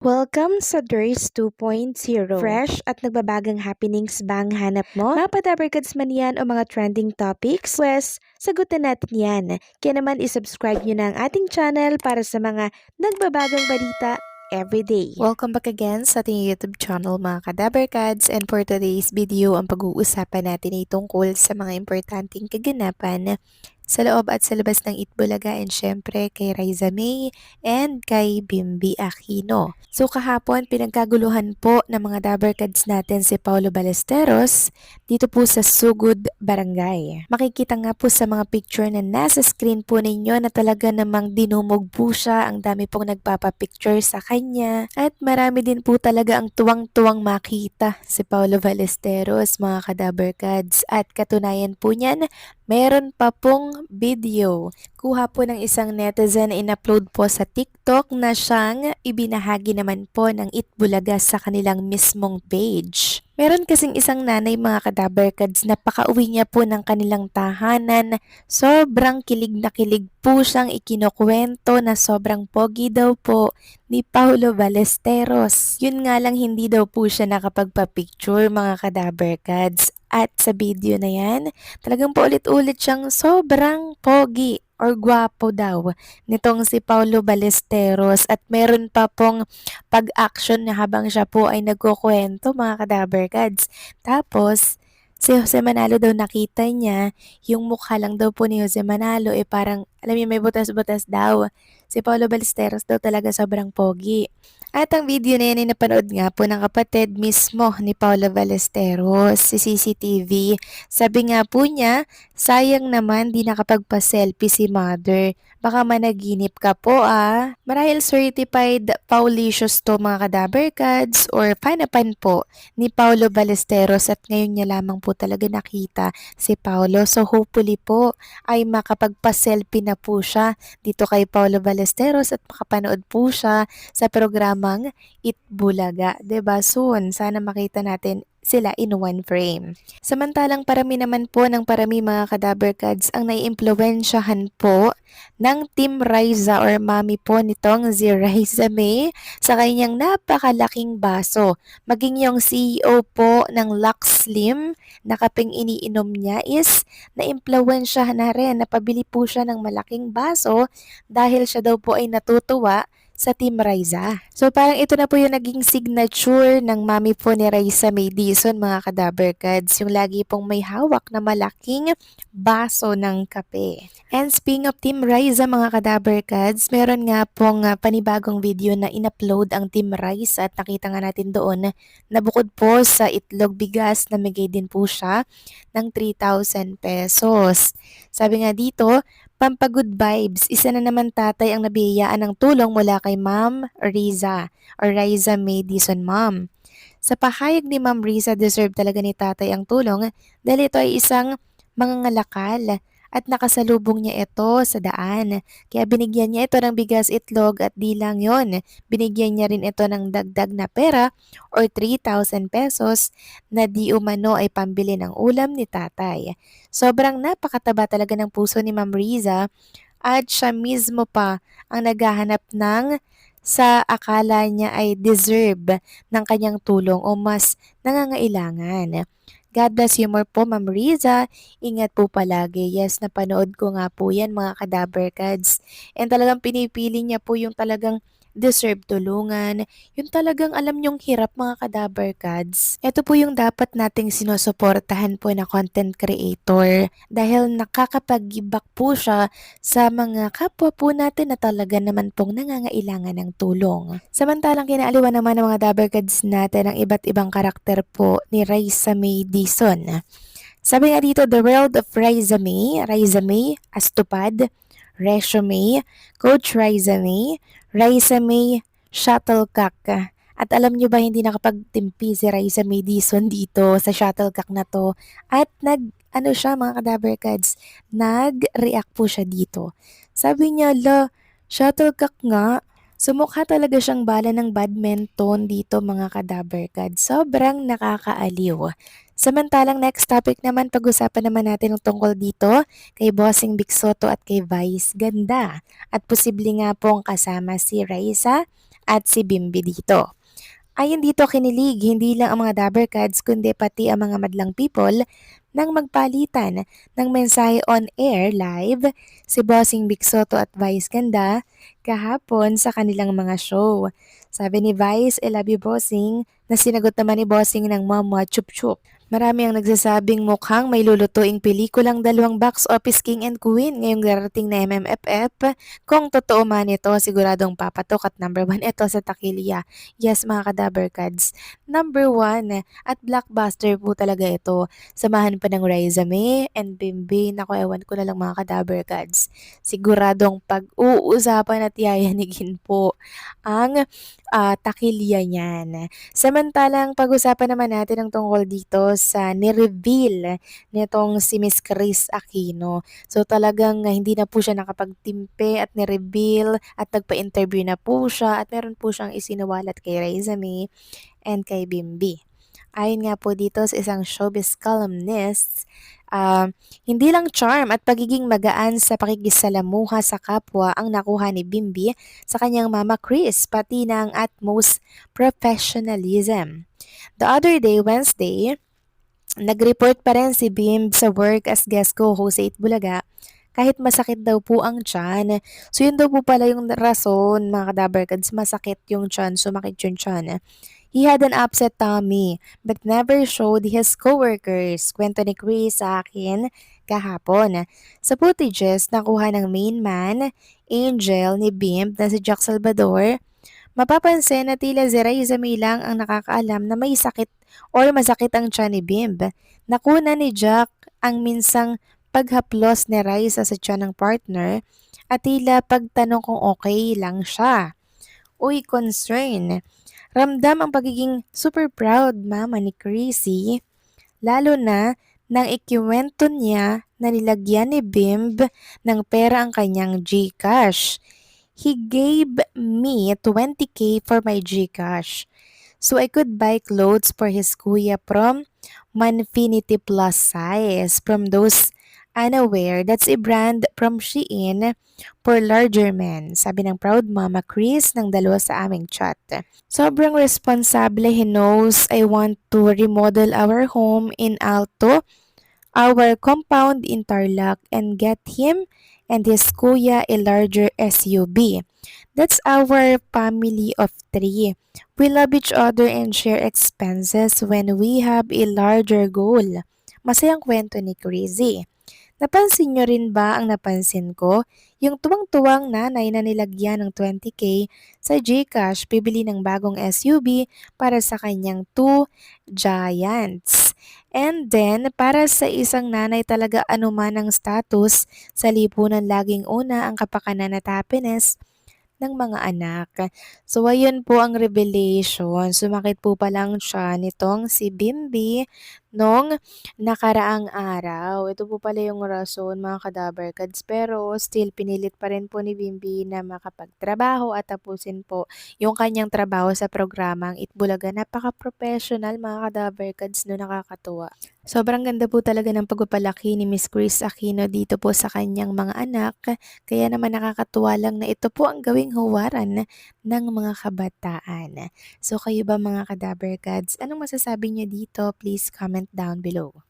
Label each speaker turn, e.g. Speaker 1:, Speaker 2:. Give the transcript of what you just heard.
Speaker 1: Welcome sa DRS 2.0. Fresh at nagbabagang happenings ba ang hanap mo? Mga padabarkads man yan o mga trending topics? Pwes, sagutin natin yan. Kaya naman isubscribe nyo na ang ating channel para sa mga nagbabagang balita everyday.
Speaker 2: Welcome back again sa ating YouTube channel mga kadabarkads, and for today's video ang pag-uusapan natin ay tungkol sa mga importanteng kaganapan sa loob at sa labas ng Itbulaga, and syempre kay Riza May and kay Bimby Aquino. So kahapon pinagkaguluhan po ng mga dabarkads natin si Paulo Ballesteros dito po sa Sugod Barangay. Makikita nga po sa mga picture na nasa screen po ninyo na talaga namang dinumog po siya, ang dami pong nagpapapicture sa kanya at marami din po talaga ang tuwang-tuwang makita si Paulo Ballesteros mga kadabarkads, at katunayan po niyan meron pa pong video. Kuha po ng isang netizen na in-upload po sa TikTok na siyang ibinahagi naman po ng Itbulaga sa kanilang mismong page. Meron kasing isang nanay mga kadabarkads na pakauwi niya po ng kanilang tahanan. Sobrang kilig na kilig po siyang ikinukwento na sobrang pogi daw po ni Paulo Ballesteros. Yun nga lang hindi daw po siya nakapagpa-picture mga kadabarkads. At sa video na yan, talagang paulit-ulit siyang sobrang pogi or gwapo daw nitong si Paulo Ballesteros, at meron pa pong pag-action na habang siya po ay nagkukwento mga kadabarkads. Tapos, si Jose Manalo daw nakita niya, yung mukha lang daw po ni Jose Manalo parang, alam niyo, may butas-butas daw. Si Paulo Ballesteros daw talaga sobrang pogi. At ang video na yan ay napanood nga po ng kapatid mismo ni Paulo Ballesteros, si CCTV. Sabi nga po niya, sayang naman di nakapagpa-selfie si mother. Baka managinip ka po ah. Marahil certified Paulicious to mga kadabarkads or fanapan po ni Paulo Ballesteros, at ngayon niya lamang po talaga nakita si Paulo. So hopefully po ay makapagpa-selfie na po siya dito kay Paulo Ballesteros at makapanood po siya sa programang Itbulaga. 'Di ba? Soon, sana makita natin sila in one frame. Samantalang parami naman po ng parami mga kadabarkads ang naiimpluwensyahan po ng Team Riza or mami po nitong si Riza May sa kanyang napakalaking baso. Maging yung CEO po ng Lux Slim na kaping iniinom niya is naimpluwensyahan na rin, napabili po siya ng malaking baso dahil siya daw po ay natutuwa sa Team Riza. So parang ito na po yung naging signature ng mami po ni Riza May Dizon mga kadabarkads, yung lagi pong may hawak na malaking baso ng kape. And speaking of Team Riza mga kadabarkads, meron nga pong panibagong video na in-upload ang Team Riza, at nakita nga natin doon na bukod po sa itlog bigas, namigay din po siya ng 3,000 pesos. Sabi nga dito, pampagood vibes, isa na naman tatay ang nabiyayaan ng tulong mula kay Ma'am Riza or Riza May Dizon Ma'am. Sa pahayag ni Ma'am Riza, deserve talaga ni tatay ang tulong dahil ito ay isang mangangalakal at nakasalubong niya ito sa daan. Kaya binigyan niya ito ng bigas, itlog, at di lang yon. Binigyan niya rin ito ng dagdag na pera or 3,000 pesos na di umano ay pambili ng ulam ni tatay. Sobrang napakataba talaga ng puso ni Ma'am Riza, at siya mismo pa ang naghahanap ng sa akala niya ay deserve ng kanyang tulong o mas nangangailangan. God bless humor po Ma'am Riza. Ingat po palagi. Yes, napanood ko nga po yan mga kadabarkads. And talagang pinipili niya po yung talagang deserve tulungan. Yung talagang alam niyong hirap mga kadabarkads. Ito po yung dapat nating sinusuportahan po na content creator dahil nakakapag-give po siya sa mga kapwa po natin na talaga naman pong nangangailangan ng tulong. Samantalang kinaaliwan naman ng mga dabarkads natin ang iba't ibang karakter po ni Riza May Dizon. Sabi nga dito, The World of Riza May, Astupad, Resume, Coach Riza May, Shuttlecock. At alam nyo ba hindi nakapagtimpi si Riza May Dizon dito sa shuttlecock na to, at ano siya mga kadabarkads, nag-react po siya dito. Sabi niya, shuttlecock nga. Sumukha talaga siyang bala ng badminton dito mga kadabarkads. Sobrang nakakaaliw. Samantalang next topic naman, pag-usapan naman natin ang tungkol dito kay Bossing Big Soto at kay Vice Ganda. At posible nga pong kasama si Raisa at si Bimbi dito. Ayon dito kinilig hindi lang ang mga Dabbercads kundi pati ang mga madlang people nang magpalitan ng mensahe on air live si Bossing Big Soto at Vice Ganda kahapon sa kanilang mga show. Sabi ni Vice, I love you Bossing, na sinagot naman ni Bossing ng Mama Chup Chup. Marami ang nagsasabing mukhang may lulutuing pelikulang dalawang box office king and queen ngayong darating na MMFF. Kung totoo man ito, siguradong papatok at number 1 ito sa takilya. Yes mga ka-Dabbercads, number 1 at blockbuster po talaga ito. Samahan pa ng Raisa May and Bimbi. Naku, ewan ko na lang mga ka-Dabbercads. Siguradong pag-uusapan at yayanigin po ang takilya niyan. Samantalang pag-usapan naman natin ang tungkol dito sa ni-reveal nitong si Miss Chris Aquino. So talagang hindi na po siya nakapagtimpe at ni-reveal at nagpa-interview na po siya at meron po siyang isinuwalat kay Raisa May and kay Bimbi. Ayon nga po dito sa isang showbiz columnist, hindi lang charm at pagiging magaan sa pakikisalamuha sa kapwa ang nakuha ni Bimbi sa kanyang mama Chris, pati na ang utmost professionalism. The other day, Wednesday, nag-report pa rin si Bim sa work as guest co-host sa Itbulaga kahit masakit daw po ang tiyan. So yun daw po pala yung rason mga ka-Dabbercads, masakit yung tiyan, sumakit yung tiyan. He had an upset tummy but never showed his coworkers. Kwento ni Chris sa akin kahapon. Sa footages nakuha ng main man, Angel ni Bim na si Jack Salvador, mapapansin na tila si Raisa May lang ang nakakaalam na may sakit or masakit ang tiyan ni Bimb. Nakuna ni Jack ang minsang paghaplos ni Raisa sa tiyan ng partner at tila pagtanong kung okay lang siya. Uy, concern. Ramdam ang pagiging super proud mama ni Chrissy, lalo na nang ikiwento niya na nilagyan ni Bimb ng pera ang kanyang GCash. He gave me 20k for my GCash. So I could buy clothes for his kuya from Manfinity Plus size from those unaware. That's a brand from Shein for larger men. Sabi ng proud mama Chris ng dalawa sa aming chat. Sobrang responsable, he knows I want to remodel our home in Alto, our compound in Tarlac, and get him and his kuya a larger SUV. That's our family of 3. We love each other and share expenses when we have a larger goal. Masayang kwento ni Crazy. Napansin nyo rin ba ang napansin ko? Yung tuwang-tuwang nanay na nilagyan ng 20k sa GCash bibili ng bagong SUV para sa kanyang 2 Giants. And then, para sa isang nanay talaga anuman ang status, sa lipunan laging una ang kapakanan at happiness ng mga anak. So, ayun po ang revelation. Sumakit po palang siya nitong si Bimbi nung nakaraang araw. Ito po pala yung rason mga ka-Dabbercads. Pero still, pinilit pa rin po ni Bimbi na makapagtrabaho at tapusin po yung kanyang trabaho sa programang Itbulaga. Napaka-professional mga ka-Dabbercads, no, nakakatuwa. Sobrang ganda po talaga ng pagpapalaki ni Miss Chris Aquino dito po sa kanyang mga anak. Kaya naman nakakatuwa lang na ito po ang gawing huwaran ng mga kabataan. So kayo ba mga ka-Dabbercads, anong masasabi niyo dito? Please comment down below.